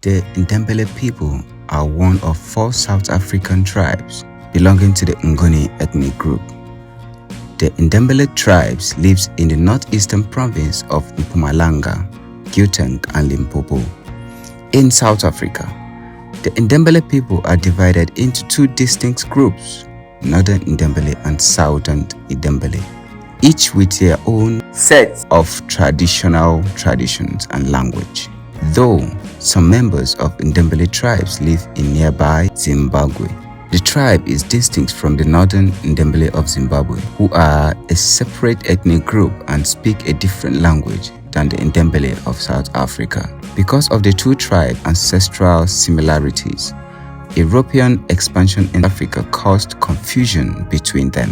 The Ndebele people are one of 4 South African tribes belonging to the Nguni ethnic group. The Ndebele tribes lives in the northeastern province of Mpumalanga, Gauteng and Limpopo. In South Africa, the Ndebele people are divided into 2 distinct groups, Northern Ndebele and Southern Ndebele, each with their own set of traditions and language. Though some members of Ndebele tribes live in nearby Zimbabwe, the tribe is distinct from the Northern Ndebele of Zimbabwe, who are a separate ethnic group and speak a different language than the Ndebele of South Africa. Because of the 2 tribes' ancestral similarities, European expansion in Africa caused confusion between them.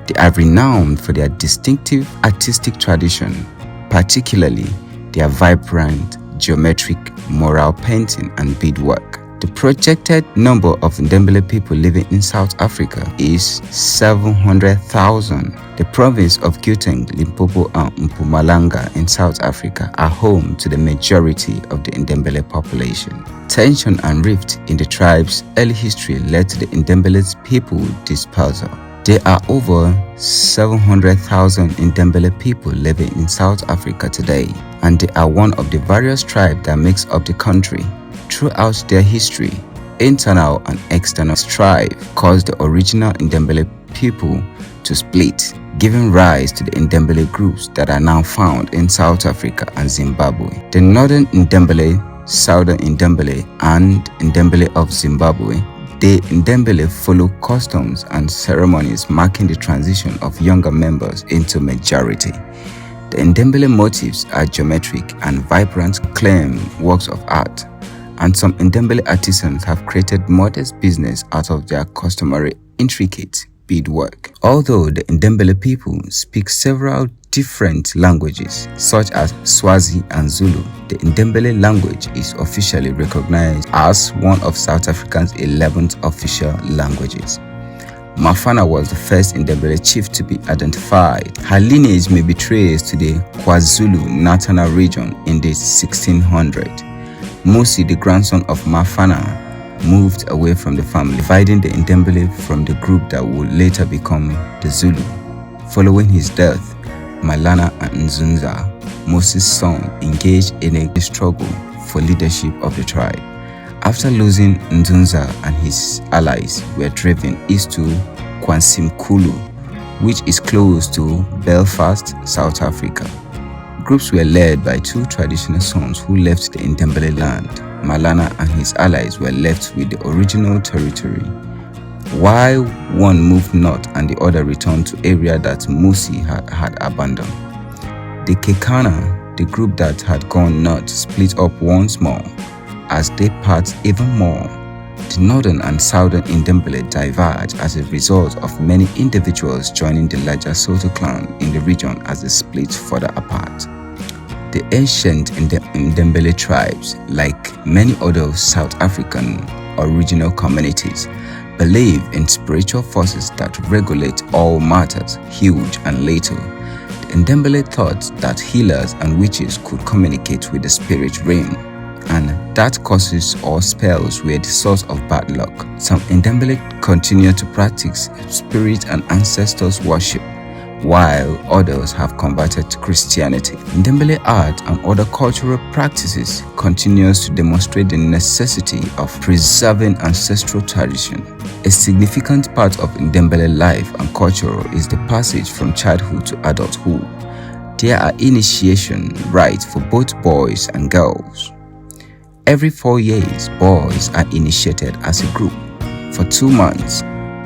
They are renowned for their distinctive artistic tradition, particularly their vibrant geometric mural painting and beadwork. The projected number of Ndebele people living in South Africa is 700,000. The province of Gauteng, Limpopo and Mpumalanga in South Africa are home to the majority of the Ndebele population. Tension and rift in the tribe's early history led to the Ndebele people dispersal. There are over 700,000 Ndebele people living in South Africa today, and they are one of the various tribes that makes up the country. Throughout their history, internal and external strife caused the original Ndebele people to split, giving rise to the Ndebele groups that are now found in South Africa and Zimbabwe. The Northern Ndebele, Southern Ndebele, and Ndebele of Zimbabwe. The Ndebele follow customs and ceremonies marking the transition of younger members into majority. The Ndebele motifs are geometric and vibrant claim works of art, and some Ndebele artisans have created modest business out of their customary intricate beadwork. Although the Ndebele people speak several different languages, such as Swazi and Zulu, the Ndebele language is officially recognized as one of South Africa's 11th official languages. Mafana was the first Ndebele chief to be identified. Her lineage may be traced to the KwaZulu-Natal region in the 1600s. Musi, the grandson of Mafana, moved away from the family, dividing the Ndebele from the group that would later become the Zulu. Following his death, Malana and Nzunza, Musi's son, engaged in a struggle for leadership of the tribe. After losing Nzunza and his allies were driven east to KwaZulu, which is close to Belfast, South Africa. Groups were led by 2 traditional sons who left the Ndebele land. Malana and his allies were left with the original territory, while one moved north and the other returned to area that Musi had abandoned. The Kekana, the group that had gone north, split up once more. As they part even more, the northern and southern Ndebele diverged as a result of many individuals joining the larger Sotho clan in the region as they split further apart. The ancient Ndebele tribes, like many other South African original communities, believe in spiritual forces that regulate all matters, huge and little. The Ndebele thought that healers and witches could communicate with the spirit realm, and that curses or spells were the source of bad luck. Some Ndebele continue to practice spirit and ancestors worship, while others have converted to Christianity. Ndebele art and other cultural practices continues to demonstrate the necessity of preserving ancestral tradition. A significant part of Ndebele life and culture is the passage from childhood to adulthood. There are initiation rites for both boys and girls. Every 4 years, boys are initiated as a group. For 2 months,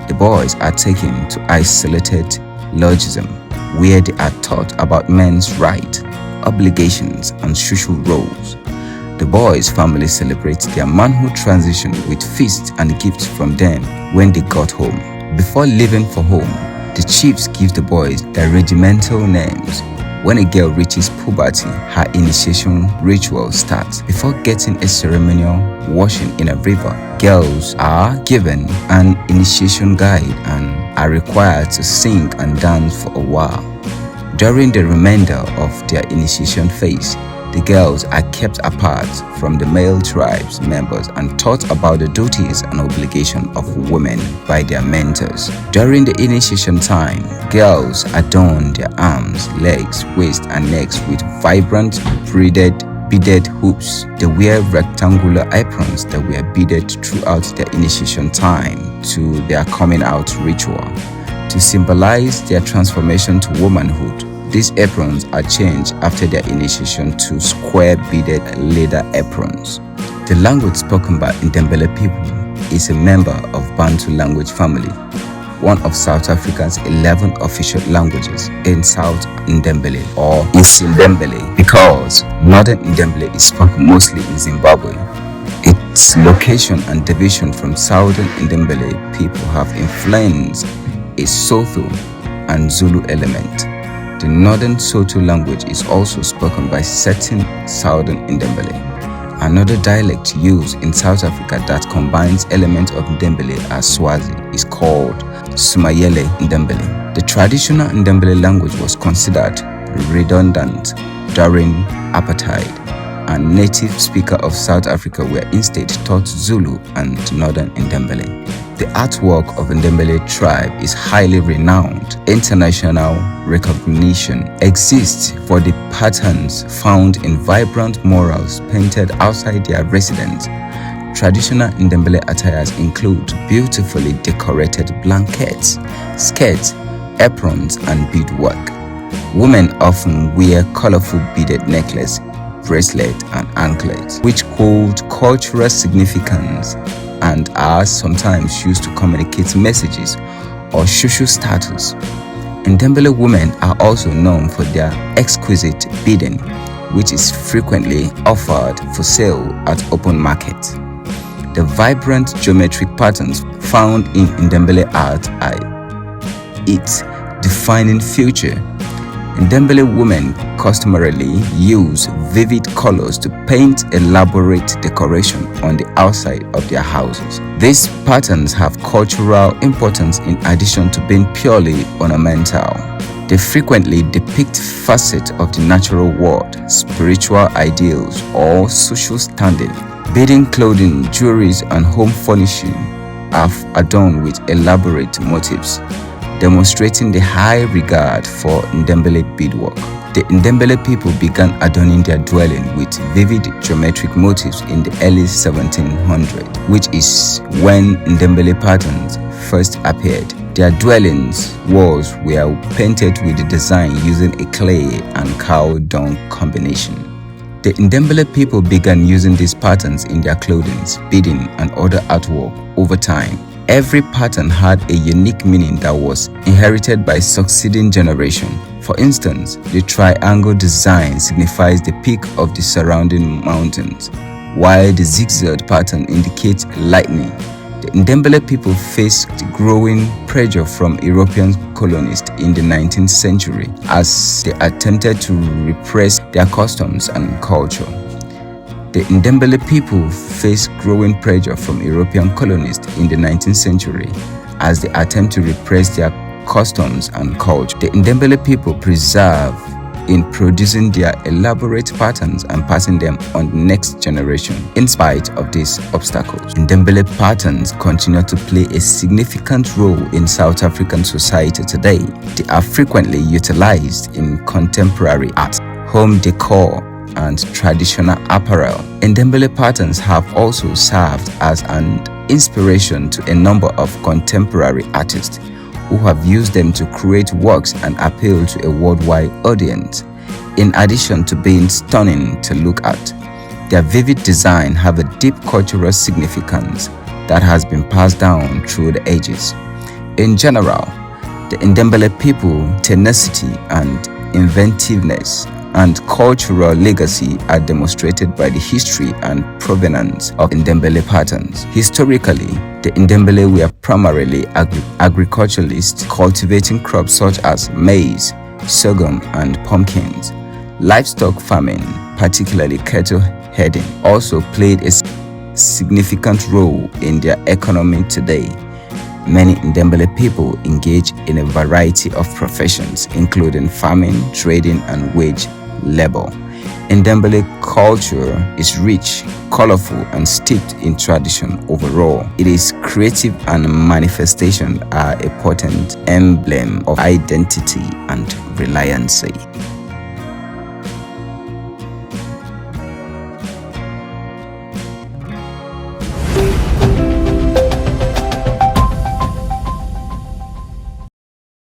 the boys are taken to isolated lodgesm, where they are taught about men's rights, obligations, and social roles. The boys' family celebrates their manhood transition with feasts and gifts from them when they got home. Before leaving for home, the chiefs give the boys their regimental names. When a girl reaches puberty, her initiation ritual starts. Before getting a ceremonial washing in a river, girls are given an initiation guide and are required to sing and dance for a while. During the remainder of their initiation phase, The girls are kept apart from the male tribes members and taught about the duties and obligations of women by their mentors. During the initiation time, girls adorn their arms, legs, waist, and necks with vibrant beaded hoops. They wear rectangular aprons that were beaded throughout their initiation time to their coming out ritual. To symbolize their transformation to womanhood, these aprons are changed after their initiation to square beaded leather aprons. The language spoken by Ndebele people is a member of Bantu language family, one of South Africa's 11 official languages in Southern Ndebele or isiNdebele, because Northern Ndebele is spoken mostly in Zimbabwe. Its location and division from Southern Ndebele people have influenced a Sotho and Zulu element. The Northern Sotho language is also spoken by certain Southern Ndebele. Another dialect used in South Africa that combines elements of Ndebele and Swazi is called Sumayele Ndebele. The traditional Ndebele language was considered redundant during apartheid, and native speakers of South Africa were instead taught Zulu and Northern Ndebele. The artwork of Ndebele tribe is highly renowned. International recognition exists for the patterns found in vibrant murals painted outside their residence. Traditional Ndebele attires include beautifully decorated blankets, skirts, aprons, and beadwork. Women often wear colorful beaded necklaces, bracelets, and anklets, which hold cultural significance and are sometimes used to communicate messages or social status. Ndebele women are also known for their exquisite beading, which is frequently offered for sale at open market. The vibrant geometric patterns found in Ndebele art are its defining feature. Ndebele women customarily use vivid colors to paint elaborate decoration on the outside of their houses. These patterns have cultural importance in addition to being purely ornamental. They frequently depict facets of the natural world, spiritual ideals, or social standing. Beading clothing, jewelry, and home furnishing are adorned with elaborate motifs, demonstrating the high regard for Ndebele beadwork. The Ndebele people began adorning their dwelling with vivid geometric motifs in the early 1700s, which is when Ndebele patterns first appeared. Their dwellings' walls were painted with the design using a clay and cow dung combination. The Ndebele people began using these patterns in their clothing, beading, and other artwork over time. Every pattern had a unique meaning that was inherited by succeeding generations. For instance, the triangle design signifies the peak of the surrounding mountains, while the zigzag pattern indicates lightning. The Ndebele people faced growing pressure from European colonists in the 19th century as they attempted to repress their customs and culture. The Ndebele people faced growing pressure from European colonists in the 19th century as they attempt to repress their customs and culture. The Ndebele people preserve in producing their elaborate patterns and passing them on the next generation. In spite of these obstacles, Ndebele patterns continue to play a significant role in South African society today. They are frequently utilized in contemporary art, home decor, and traditional apparel. Ndebele patterns have also served as an inspiration to a number of contemporary artists who have used them to create works and appeal to a worldwide audience. In addition to being stunning to look at, their vivid design have a deep cultural significance that has been passed down through the ages. In general, the Ndebele people, tenacity and inventiveness and cultural legacy are demonstrated by the history and provenance of Ndebele patterns. Historically, the Ndebele were primarily agriculturalists cultivating crops such as maize, sorghum, and pumpkins. Livestock farming, particularly cattle herding, also played a significant role in their economy today. Many Ndebele people engage in a variety of professions, including farming, trading, and wage labor. Ndebele culture is rich, colorful, and steeped in tradition overall. It is creative and manifestation are a potent emblem of identity and reliance.